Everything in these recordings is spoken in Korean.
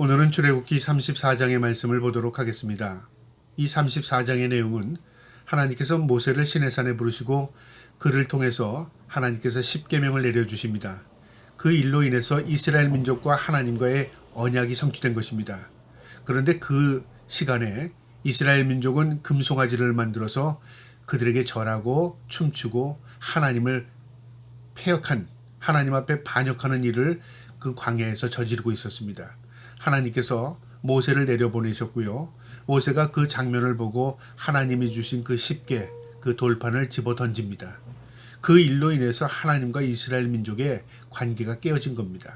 오늘은 출애굽기 34장의 말씀을 보도록 하겠습니다. 이 34장의 내용은 하나님께서 모세를 시내산에 부르시고 그를 통해서 하나님께서 십계명을 내려주십니다. 그 일로 인해서 이스라엘 민족과 하나님과의 언약이 성취된 것입니다. 그런데 그 시간에 이스라엘 민족은 금송아지를 만들어서 그들에게 절하고 춤추고 하나님을 패역한, 하나님 앞에 반역하는 일을 그 광야에서 저지르고 있었습니다. 하나님께서 모세를 내려보내셨고요. 모세가 그 장면을 보고 하나님이 주신 그 십계, 그 돌판을 집어 던집니다. 그 일로 인해서 하나님과 이스라엘 민족의 관계가 깨어진 겁니다.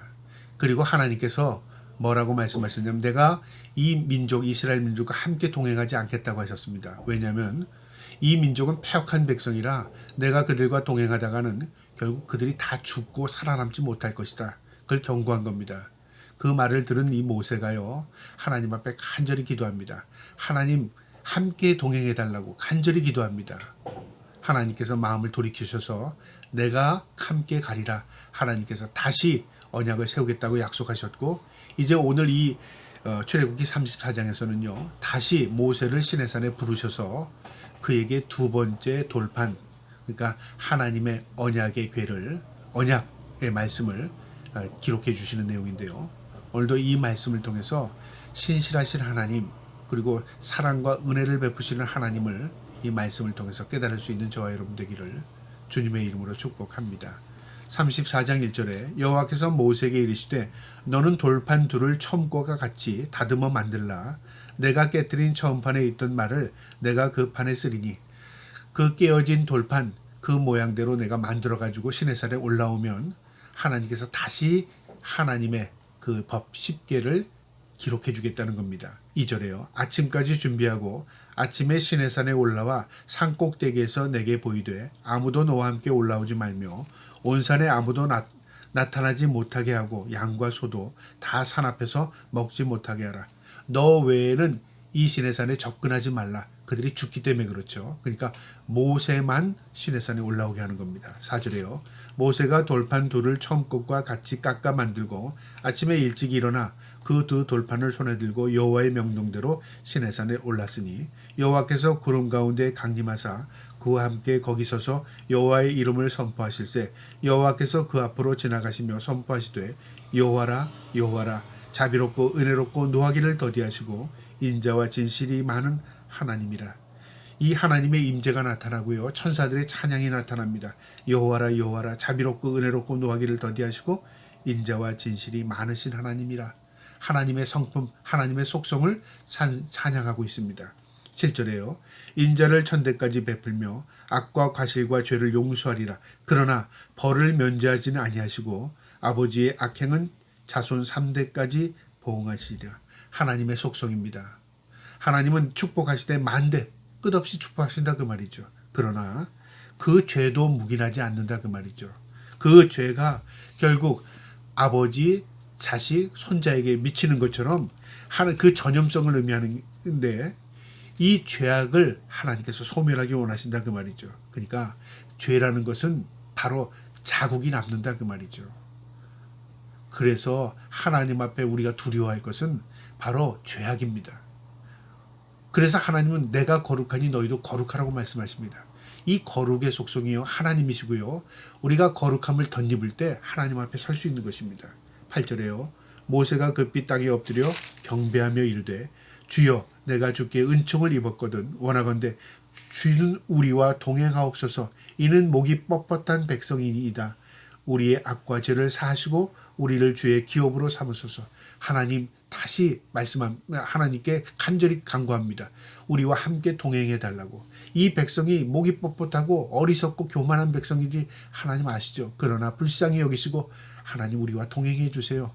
그리고 하나님께서 뭐라고 말씀하셨냐면 내가 이 민족, 이스라엘 민족과 함께 동행하지 않겠다고 하셨습니다. 왜냐하면 이 민족은 패역한 백성이라 내가 그들과 동행하다가는 결국 그들이 다 죽고 살아남지 못할 것이다. 그걸 경고한 겁니다. 그 말을 들은 이 모세가요, 하나님 앞에 간절히 기도합니다. 하나님 함께 동행해 달라고 간절히 기도합니다. 하나님께서 마음을 돌이키셔서 내가 함께 가리라. 하나님께서 다시 언약을 세우겠다고 약속하셨고, 이제 오늘 이 출애굽기 34장에서는요 다시 모세를 시내산에 부르셔서 그에게 두 번째 돌판, 그러니까 하나님의 언약의 궤를, 언약의 말씀을 기록해 주시는 내용인데요. 오늘도 이 말씀을 통해서 신실하신 하나님, 그리고 사랑과 은혜를 베푸시는 하나님을 이 말씀을 통해서 깨달을 수 있는 저와 여러분 되기를 주님의 이름으로 축복합니다. 34장 1절에 여호와께서 모세에게 이르시되 너는 돌판 둘을 처음과 같이 다듬어 만들라. 내가 깨뜨린 처음판에 있던 말을 내가 그 판에 쓰리니 그 깨어진 돌판 그 모양대로 내가 만들어 가지고 시내산에 올라오면 하나님께서 다시 하나님의 그 법 십계를 기록해 주겠다는 겁니다. 2절에요. 아침까지 준비하고 아침에 시내산에 올라와 산 꼭대기에서 내게 보이되 아무도 너와 함께 올라오지 말며 온 산에 아무도 나타나지 못하게 하고 양과 소도 다 산 앞에서 먹지 못하게 하라. 너 외에는 이 시내산에 접근하지 말라. 그들이 죽기 때문에 그렇죠. 그러니까 모세만 시내산에 올라오게 하는 겁니다. 4절에요. 모세가 돌판 둘을 처음 것과 같이 깎아 만들고 아침에 일찍 일어나 그 두 돌판을 손에 들고 여호와의 명령대로 시내산에 올랐으니 여호와께서 구름 가운데 강림하사 그와 함께 거기 서서 여호와의 이름을 선포하실세 여호와께서 그 앞으로 지나가시며 선포하시되 여호와라 여호와라 자비롭고 은혜롭고 노하기를 더디하시고 인자와 진실이 많은 하나님이라. 이 하나님의 임재가 나타나고요. 천사들의 찬양이 나타납니다. 여호와라 여호와라 자비롭고 은혜롭고 노하기를 더디하시고 인자와 진실이 많으신 하나님이라. 하나님의 성품, 하나님의 속성을 찬양하고 있습니다. 7절에요. 인자를 천대까지 베풀며 악과 과실과 죄를 용서하리라. 그러나 벌을 면제하지는 아니하시고 아버지의 악행은 자손 3대까지 보응하시리라. 하나님의 속성입니다. 하나님은 축복하시되 만대 끝없이 축복하신다 그 말이죠. 그러나 그 죄도 묵인하지 않는다 그 말이죠. 그 죄가 결국 아버지, 자식, 손자에게 미치는 것처럼 그 전염성을 의미하는데 이 죄악을 하나님께서 소멸하기 원하신다 그 말이죠. 그러니까 죄라는 것은 바로 자국이 남는다 그 말이죠. 그래서 하나님 앞에 우리가 두려워할 것은 바로 죄악입니다. 그래서 하나님은 내가 거룩하니 너희도 거룩하라고 말씀하십니다. 이 거룩의 속성이요 하나님이시고요. 우리가 거룩함을 덧입을 때 하나님 앞에 설 수 있는 것입니다. 8절에요. 모세가 급히 땅에 엎드려 경배하며 이르되 주여 내가 주께 은총을 입었거든 원하건대 주는 우리와 동행하옵소서. 이는 목이 뻣뻣한 백성이니이다. 우리의 악과 죄를 사하시고 우리를 주의 기업으로 삼으소서. 하나님 다시 하나님께 간절히 간구합니다. 우리와 함께 동행해 달라고. 이 백성이 목이 뻣뻣하고 어리석고 교만한 백성이지 하나님 아시죠? 그러나 불쌍히 여기시고 하나님 우리와 동행해 주세요.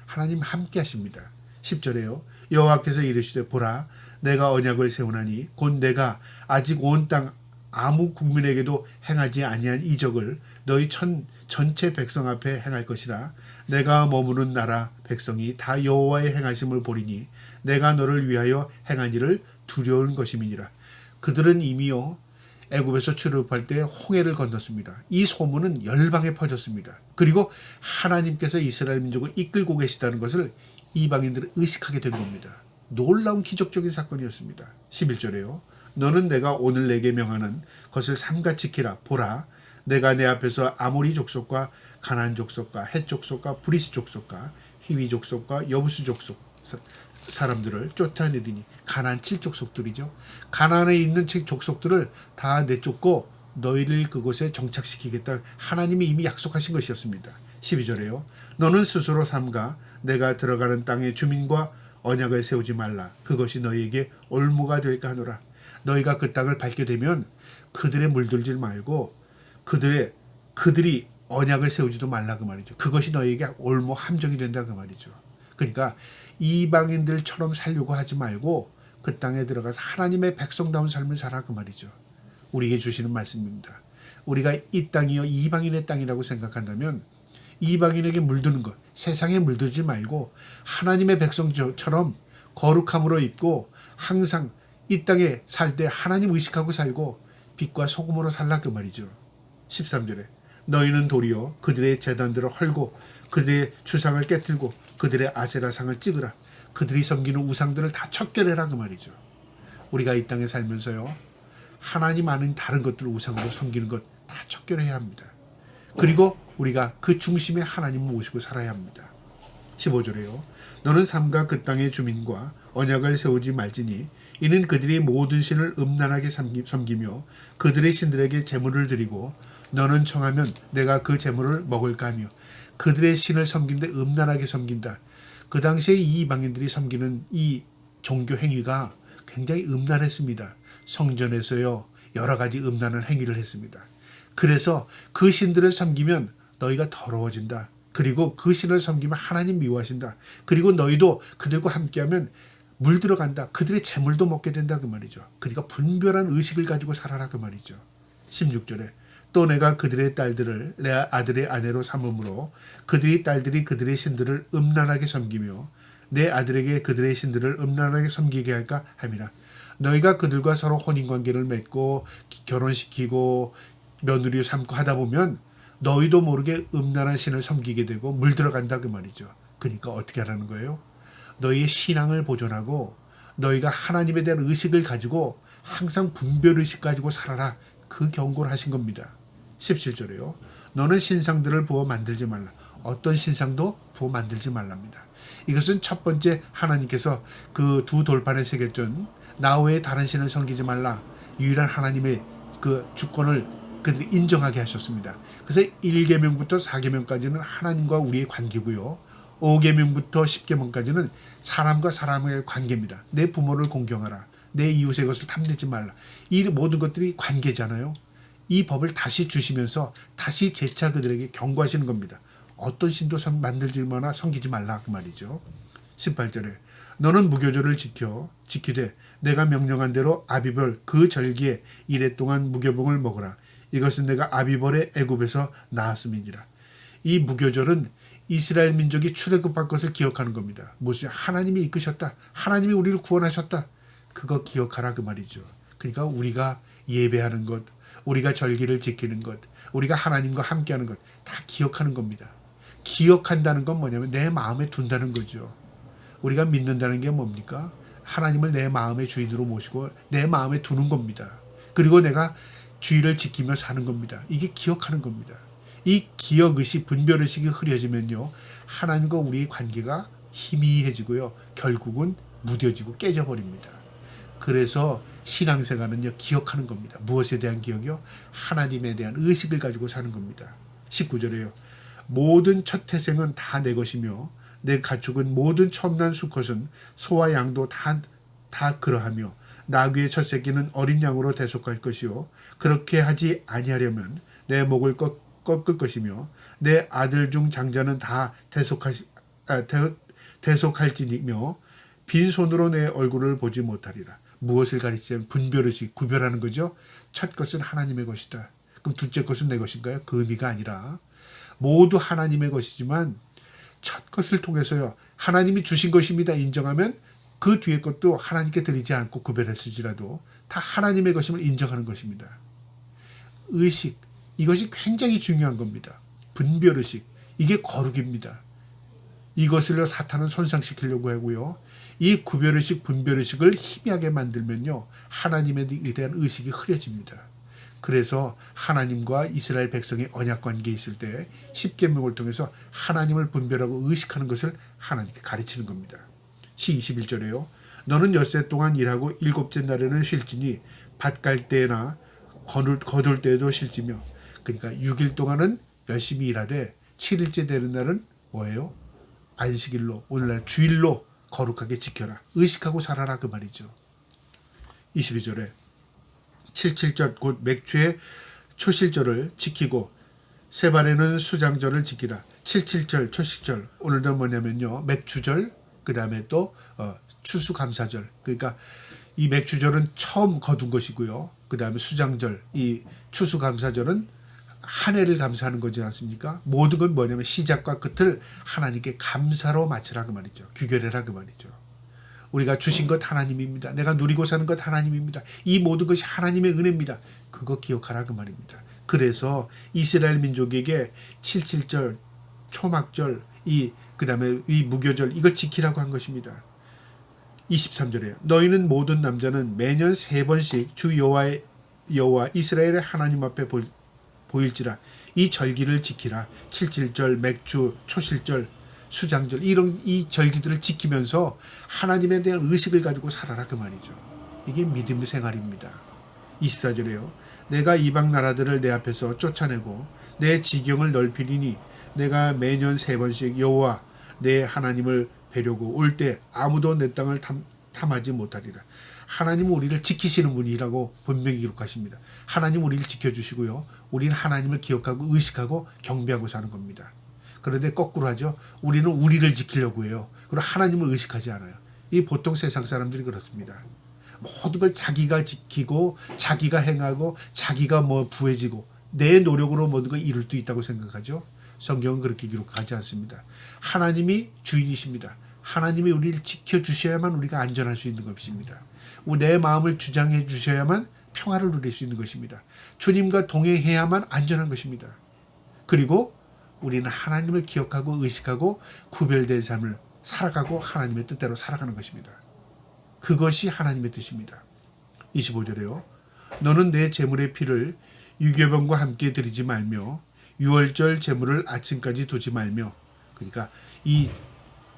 하나님 함께 하십니다. 10절에요. 여호와께서 이르시되 보라 내가 언약을 세우나니 곧 내가 아직 온 땅 아무 국민에게도 행하지 아니한 이적을 너희 전체 백성 앞에 행할 것이라. 내가 머무는 나라 백성이 다 여호와의 행하심을 보리니 내가 너를 위하여 행한 일을 두려운 것임이니라. 그들은 이미요 애굽에서 출애굽할 때 홍해를 건넜습니다. 이 소문은 열방에 퍼졌습니다. 그리고 하나님께서 이스라엘 민족을 이끌고 계시다는 것을 이방인들을 의식하게 된 겁니다. 놀라운 기적적인 사건이었습니다. 11절에요. 너는 내가 오늘 내게 명하는 것을 삼가 지키라. 보라, 내가 내 앞에서 아모리 족속과 가나안 족속과 헷 족속과 브리스 족속과 히위 족속과 여부스 족속 사람들을 쫓아내리니, 가나안 7족속들이죠. 가나안에 있는 족속들을 다 내쫓고 너희를 그곳에 정착시키겠다. 하나님이 이미 약속하신 것이었습니다. 12절에요. 너는 스스로 삼가 내가 들어가는 땅의 주민과 언약을 세우지 말라. 그것이 너희에게 올무가 될까 하노라. 너희가 그 땅을 밟게 되면 그들의 물들지 말고 그들이 언약을 세우지도 말라 그 말이죠. 그것이 너희에게 올무 함정이 된다 그 말이죠. 그러니까 이방인들처럼 살려고 하지 말고 그 땅에 들어가서 하나님의 백성다운 삶을 살아 그 말이죠. 우리에게 주시는 말씀입니다. 우리가 이 땅이요 이방인의 땅이라고 생각한다면 이방인에게 물드는 것, 세상에 물들지 말고 하나님의 백성처럼 거룩함으로 입고 항상 이 땅에 살 때 하나님 의식하고 살고 빛과 소금으로 살라 그 말이죠. 13절에 너희는 도리어 그들의 제단들을 헐고 그들의 주상을 깨뜨리고 그들의 아세라상을 찍으라. 그들이 섬기는 우상들을 다 척결해라 그 말이죠. 우리가 이 땅에 살면서요 하나님 아닌 다른 것들을 우상으로 섬기는 것 다 척결해야 합니다. 그리고 우리가 그 중심에 하나님을 모시고 살아야 합니다. 15절에요. 너는 삼가 그 땅의 주민과 언약을 세우지 말지니 이는 그들이 모든 신을 음란하게 섬기며 그들의 신들에게 제물을 드리고 너는 청하면 내가 그 제물을 먹을까 하며 그들의 신을 섬기는데 음란하게 섬긴다. 그 당시에 이 이방인들이 섬기는 이 종교 행위가 굉장히 음란했습니다. 성전에서요 여러 가지 음란한 행위를 했습니다. 그래서 그 신들을 섬기면 너희가 더러워진다. 그리고 그 신을 섬기면 하나님 미워하신다. 그리고 너희도 그들과 함께하면 물 들어간다. 그들의 재물도 먹게 된다 그 말이죠. 그러니까 분별한 의식을 가지고 살아라 그 말이죠. 16절에 또 내가 그들의 딸들을 내 아들의 아내로 삼음으로 그들의 딸들이 그들의 신들을 음란하게 섬기며 내 아들에게 그들의 신들을 음란하게 섬기게 할까 함이라. 너희가 그들과 서로 혼인관계를 맺고 결혼시키고 며느리 삼고 하다 보면 너희도 모르게 음란한 신을 섬기게 되고 물 들어간다 그 말이죠. 그러니까 어떻게 하라는 거예요? 너희의 신앙을 보존하고 너희가 하나님에 대한 의식을 가지고 항상 분별의식 가지고 살아라. 그 경고를 하신 겁니다. 17절에요. 너는 신상들을 부어 만들지 말라. 어떤 신상도 부어 만들지 말랍니다. 이것은 첫 번째 하나님께서 그 두 돌판에 새겼던 나 외에 다른 신을 섬기지 말라. 유일한 하나님의 그 주권을 그들이 인정하게 하셨습니다. 그래서 1계명부터 4계명까지는 하나님과 우리의 관계고요. 5계명부터 10계명까지는 사람과 사람의 관계입니다. 내 부모를 공경하라. 내 이웃의 것을 탐내지 말라. 이 모든 것들이 관계잖아요. 이 법을 다시 주시면서 다시 재차 그들에게 경고하시는 겁니다. 어떤 신도 만들지 마나 섬기지 말라 그 말이죠. 18절에 너는 무교절을 지키되 내가 명령한 대로 아비벌 그 절기에 이래 동안 무교봉을 먹으라. 이것은 내가 아비벌의 애굽에서 나았음이니라. 이 무교절은 이스라엘 민족이 출애굽한 것을 기억하는 겁니다. 무슨 하나님이 이끄셨다. 하나님이 우리를 구원하셨다. 그거 기억하라 그 말이죠. 그러니까 우리가 예배하는 것, 우리가 절기를 지키는 것, 우리가 하나님과 함께하는 것 다 기억하는 겁니다. 기억한다는 건 뭐냐면 내 마음에 둔다는 거죠. 우리가 믿는다는 게 뭡니까? 하나님을 내 마음의 주인으로 모시고 내 마음에 두는 겁니다. 그리고 내가 주의를 지키며 사는 겁니다. 이게 기억하는 겁니다. 이 기억의식, 분별의식이 흐려지면요. 하나님과 우리의 관계가 희미해지고요. 결국은 무뎌지고 깨져버립니다. 그래서 신앙생활은요. 기억하는 겁니다. 무엇에 대한 기억이요? 하나님에 대한 의식을 가지고 사는 겁니다. 19절에요. 모든 첫 태생은 다 내 것이며 내 가축은 모든 처음 난 수컷은 소와 양도 다 그러하며 나귀의 첫 새끼는 어린 양으로 대속할 것이요 그렇게 하지 아니하려면 내 목을 꺾을 것이며 내 아들 중 장자는 다 대속할지니며 빈손으로 내 얼굴을 보지 못하리라. 무엇을 가리키면 분별의식, 구별하는 거죠. 첫 것은 하나님의 것이다. 그럼 둘째 것은 내 것인가요? 그 의미가 아니라 모두 하나님의 것이지만 첫 것을 통해서요. 하나님이 주신 것입니다. 인정하면 그 뒤에 것도 하나님께 드리지 않고 구별했을지라도 다 하나님의 것임을 인정하는 것입니다. 의식, 이것이 굉장히 중요한 겁니다. 분별의식, 이게 거룩입니다. 이것을 사탄은 손상시키려고 하고요. 이 구별의식, 분별의식을 희미하게 만들면요, 하나님에 대한 의식이 흐려집니다. 그래서 하나님과 이스라엘 백성의 언약 관계에 있을 때 십계명을 통해서 하나님을 분별하고 의식하는 것을 하나님께 가르치는 겁니다. 시 21절에요. 너는 엿새 동안 일하고 일곱째 날에는 쉴지니 밭 갈 때나 거둘 때에도 쉴지며, 그러니까 6일 동안은 열심히 일하되 7일째 되는 날은 뭐예요? 안식일로, 오늘날 주일로 거룩하게 지켜라. 의식하고 살아라 그 말이죠. 22절에 77절 곧 맥주의 초실절을 지키고 세발에는 수장절을 지키라. 77절 초실절 오늘도 뭐냐면요, 맥주절, 그 다음에 또 추수감사절. 그러니까 이 맥주절은 처음 거둔 것이고요. 그 다음에 수장절, 이 추수감사절은 한 해를 감사하는 거지 않습니까? 모든 건 뭐냐면 시작과 끝을 하나님께 감사로 마치라 그 말이죠. 규결해라 그 말이죠. 우리가 주신 것 하나님입니다. 내가 누리고 사는 것 하나님입니다. 이 모든 것이 하나님의 은혜입니다. 그거 기억하라 그 말입니다. 그래서 이스라엘 민족에게 77절, 초막절, 그 다음에 이 무교절, 이걸 지키라고 한 것입니다. 23절에 너희는 모든 남자는 매년 3번씩 주 여호와 이스라엘의 하나님 앞에 보일지라. 이 절기를 지키라. 77절, 맥주, 초실절, 수장절, 이런 이 절기들을 지키면서 하나님에 대한 의식을 가지고 살아라 그 말이죠. 이게 믿음의 생활입니다. 24절에요. 내가 이방 나라들을 내 앞에서 쫓아내고 내 지경을 넓히리니 내가 매년 3번씩 여호와 내 하나님을 뵈려고 올 때 아무도 내 땅을 탐하지 못하리라. 하나님은 우리를 지키시는 분이라고 분명히 기록하십니다. 하나님 우리를 지켜주시고요. 우리는 하나님을 기억하고 의식하고 경배하고 사는 겁니다. 그런데 거꾸로 하죠. 우리는 우리를 지키려고 해요. 그리고 하나님을 의식하지 않아요. 이 보통 세상 사람들이 그렇습니다. 모든 걸 자기가 지키고 자기가 행하고 자기가 부해지고 내 노력으로 모든 걸 이룰 수 있다고 생각하죠. 성경은 그렇게 기록하지 않습니다. 하나님이 주인이십니다. 하나님이 우리를 지켜주셔야만 우리가 안전할 수 있는 것입니다. 내 마음을 주장해 주셔야만 평화를 누릴 수 있는 것입니다. 주님과 동행해야만 안전한 것입니다. 그리고 우리는 하나님을 기억하고 의식하고 구별된 삶을 살아가고 하나님의 뜻대로 살아가는 것입니다. 그것이 하나님의 뜻입니다. 25절에요. 너는 내 제물의 피를 유교병과 함께 드리지 말며 유월절 제물을 아침까지 두지 말며, 그러니까 이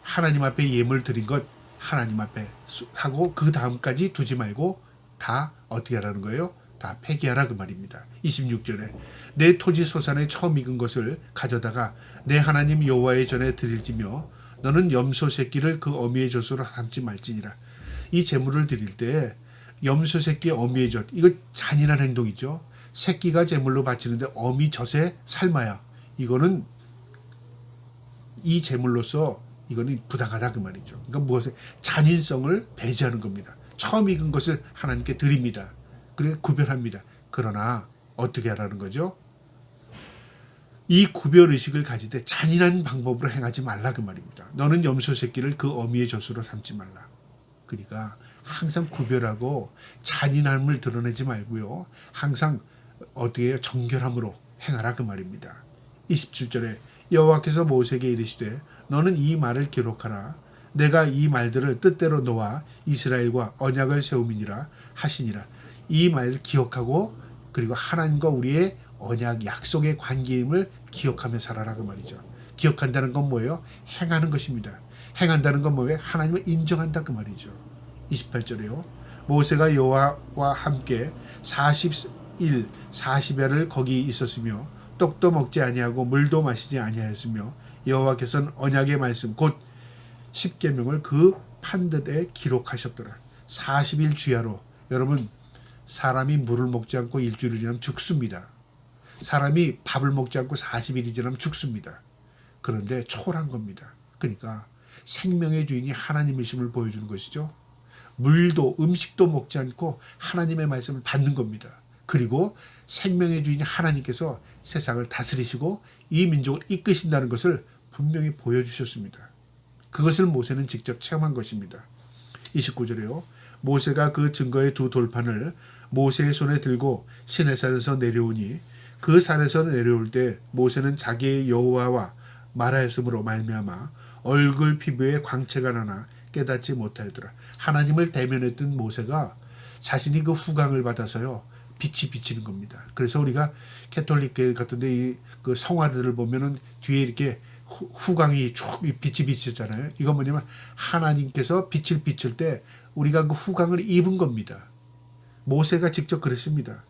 하나님 앞에 예물 드린 것 하나님 앞에 하고 그 다음까지 두지 말고 다 어떻게 하라는 거예요? 다 폐기하라 그 말입니다. 26절에 내 토지 소산에 처음 익은 것을 가져다가 내 하나님 여호와의 전에 드릴지며 너는 염소 새끼를 그 어미의 젖으로 삼지 말지니라. 이 제물을 드릴 때 염소 새끼 어미의 젖, 이거 잔인한 행동이죠. 새끼가 제물로 바치는데 어미 젖에 삶아야, 이거는 이 제물로서 이거는 부당하다 그 말이죠. 그러니까 무엇에 잔인성을 배제하는 겁니다. 처음 익은 것을 하나님께 드립니다. 그래 구별합니다. 그러나 어떻게 하라는 거죠? 이 구별의식을 가질 때 잔인한 방법으로 행하지 말라 그 말입니다. 너는 염소 새끼를 그 어미의 젖으로 삼지 말라. 그러니까 항상 구별하고 잔인함을 드러내지 말고요. 항상 어떻게 해요? 정결함으로 행하라 그 말입니다. 27절에 여호와께서 모세에게 이르시되 너는 이 말을 기록하라. 내가 이 말들을 뜻대로 너와 이스라엘과 언약을 세우미니라 하시니라. 이 말을 기억하고 그리고 하나님과 우리의 언약 약속의 관계임을 기억하며 살아라 그 말이죠. 기억한다는 건 뭐예요? 행하는 것입니다. 행한다는 건 뭐예요? 하나님을 인정한다 그 말이죠. 28절에요. 모세가 여호와와 함께 40일 40야를 거기 있었으며 떡도 먹지 아니하고 물도 마시지 아니하였으며 여호와께서는 언약의 말씀 곧 십계명을 그 판들에 기록하셨더라. 40일 주야로. 여러분, 사람이 물을 먹지 않고 일주일이 지나면 죽습니다. 사람이 밥을 먹지 않고 40일이 지나면 죽습니다. 그런데 초월한 겁니다. 그러니까 생명의 주인이 하나님이심을 보여주는 것이죠. 물도 음식도 먹지 않고 하나님의 말씀을 받는 겁니다. 그리고 생명의 주인 하나님께서 세상을 다스리시고 이 민족을 이끄신다는 것을 분명히 보여주셨습니다. 그것을 모세는 직접 체험한 것입니다. 29절에요. 모세가 그 증거의 두 돌판을 모세의 손에 들고 시내산에서 내려오니 그 산에서 내려올 때 모세는 자기의 여호와와 말하였으므로 말미암아 얼굴 피부에 광채가 나나 깨닫지 못하였더라. 하나님을 대면했던 모세가 자신이 그 후광을 받아서요 빛이 비치는 겁니다. 그래서 우리가 캐톨릭 같은데 그 성화들을 보면은 뒤에 이렇게 후광이 쭉 빛이 비치잖아요. 이건 뭐냐면 하나님께서 빛을 비출 때 우리가 그 후광을 입은 겁니다. 모세가 직접 그랬습니다.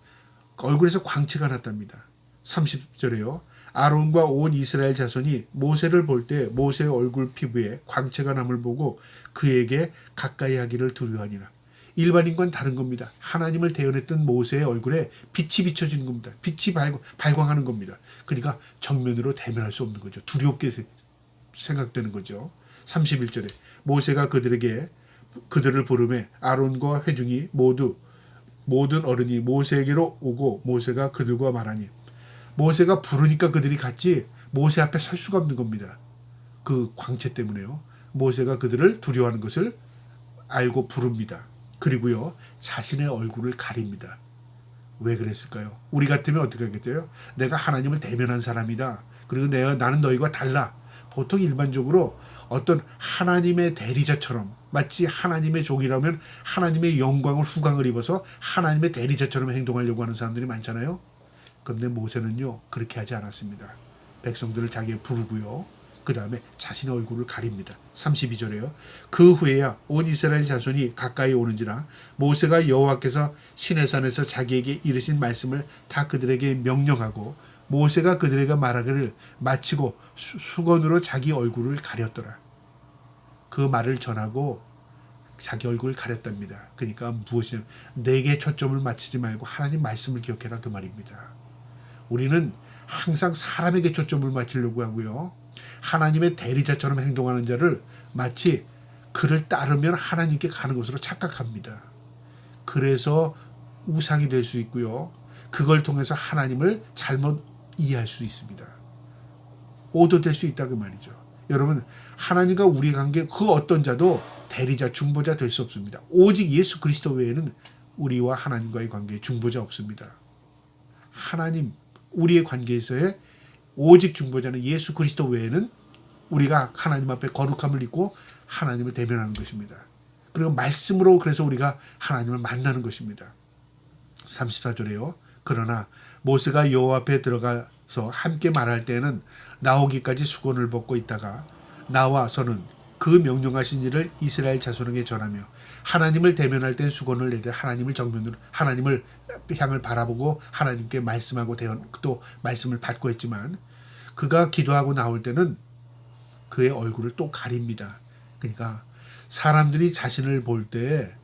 얼굴에서 광채가 났답니다. 30절에요. 아론과 온 이스라엘 자손이 모세를 볼 때 모세의 얼굴 피부에 광채가 남을 보고 그에게 가까이 하기를 두려워하니라. 일반인과는 다른 겁니다. 하나님을 대언했던 모세의 얼굴에 빛이 비춰지는 겁니다. 빛이 발광하는 겁니다. 그러니까 정면으로 대면할 수 없는 거죠. 두렵게 생각되는 거죠. 31절에 모세가 그들을 부르매 아론과 회중이 모든 어른이 모세에게로 오고 모세가 그들과 말하니, 모세가 부르니까 그들이 갔지 모세 앞에 설 수가 없는 겁니다. 그 광채 때문에요. 모세가 그들을 두려워하는 것을 알고 부릅니다. 그리고요 자신의 얼굴을 가립니다. 왜 그랬을까요? 우리 같으면 어떻게 하겠어요? 내가 하나님을 대면한 사람이다. 그리고 나는 너희와 달라. 보통 일반적으로 어떤 하나님의 대리자처럼, 마치 하나님의 종이라면 하나님의 영광을 후광을 입어서 하나님의 대리자처럼 행동하려고 하는 사람들이 많잖아요. 그런데 모세는요 그렇게 하지 않았습니다. 백성들을 자기에 부르고요, 그 다음에 자신의 얼굴을 가립니다. 32절에요. 그 후에야 온 이스라엘 자손이 가까이 오는지라 모세가 여호와께서 시내산에서 자기에게 이르신 말씀을 다 그들에게 명령하고 모세가 그들에게 말하기를 마치고 수건으로 자기 얼굴을 가렸더라. 그 말을 전하고 자기 얼굴을 가렸답니다. 그러니까 무엇이냐면 내게 초점을 맞추지 말고 하나님 말씀을 기억해라, 그 말입니다. 우리는 항상 사람에게 초점을 맞추려고 하고요, 하나님의 대리자처럼 행동하는 자를 마치 그를 따르면 하나님께 가는 것으로 착각합니다. 그래서 우상이 될 수 있고요, 그걸 통해서 하나님을 잘못 이해할 수 있습니다. 오도될 수 있다 그 말이죠. 여러분, 하나님과 우리의 관계 그 어떤 자도 대리자, 중보자 될 수 없습니다. 오직 예수 그리스도 외에는 우리와 하나님과의 관계에 중보자 없습니다. 하나님, 우리의 관계에서의 오직 중보자는 예수 그리스도 외에는 우리가 하나님 앞에 거룩함을 입고 하나님을 대면하는 것입니다. 그리고 말씀으로 그래서 우리가 하나님을 만나는 것입니다. 34절에요. 그러나 모세가 여호와 앞에 들어가서 함께 말할 때는 나오기까지 수건을 벗고 있다가 나와서는 그 명령하신 일을 이스라엘 자손에게 전하며 하나님을 대면할 땐 수건을 내려 하나님을 정면으로 하나님을 향을 바라보고 하나님께 말씀하고 또 말씀을 받고 했지만 그가 기도하고 나올 때는 그의 얼굴을 또 가립니다. 그러니까 사람들이 자신을 볼 때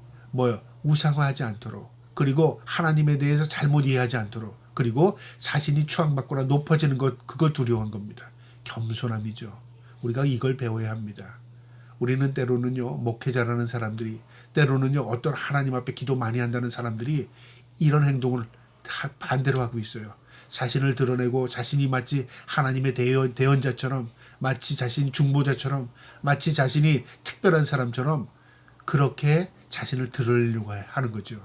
우상화하지 않도록, 그리고 하나님에 대해서 잘못 이해하지 않도록, 그리고 자신이 추앙받거나 높아지는 것, 그거 두려워한 겁니다. 겸손함이죠. 우리가 이걸 배워야 합니다. 우리는 때로는요, 목회자라는 사람들이, 때로는요, 어떤 하나님 앞에 기도 많이 한다는 사람들이 이런 행동을 다 반대로 하고 있어요. 자신을 드러내고 자신이 마치 하나님의 대언자처럼, 마치 자신 중보자처럼, 마치 자신이 특별한 사람처럼 그렇게 자신을 드러내려고 하는 거죠.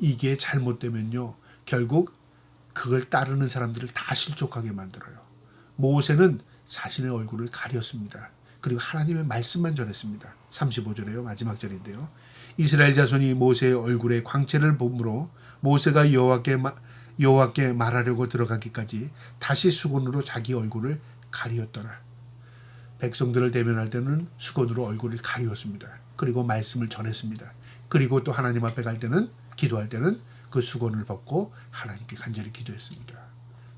이게 잘못되면요, 결국 그걸 따르는 사람들을 다 실족하게 만들어요. 모세는 자신의 얼굴을 가렸습니다. 그리고 하나님의 말씀만 전했습니다. 35절에요. 마지막 절인데요. 이스라엘 자손이 모세의 얼굴에 광채를 보므로 모세가 여호와께 말하려고 들어가기까지 다시 수건으로 자기 얼굴을 가리었더라. 백성들을 대면할 때는 수건으로 얼굴을 가리웠습니다. 그리고 말씀을 전했습니다. 그리고 또 하나님 앞에 갈 때는, 기도할 때는 그 수건을 벗고 하나님께 간절히 기도했습니다.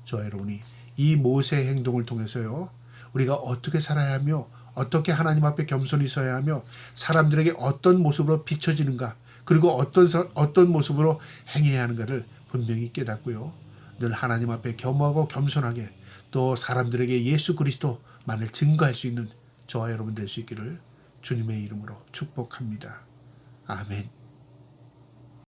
저와 여러분이 이 모세의 행동을 통해서요, 우리가 어떻게 살아야 하며 어떻게 하나님 앞에 겸손히 서야 하며 사람들에게 어떤 모습으로 비춰지는가, 그리고 어떤 모습으로 행해야 하는가를 분명히 깨닫고요, 늘 하나님 앞에 겸허하고 겸손하게 또 사람들에게 예수 그리스도만을 증거할 수 있는 저와 여러분 될 수 있기를 주님의 이름으로 축복합니다. 아멘.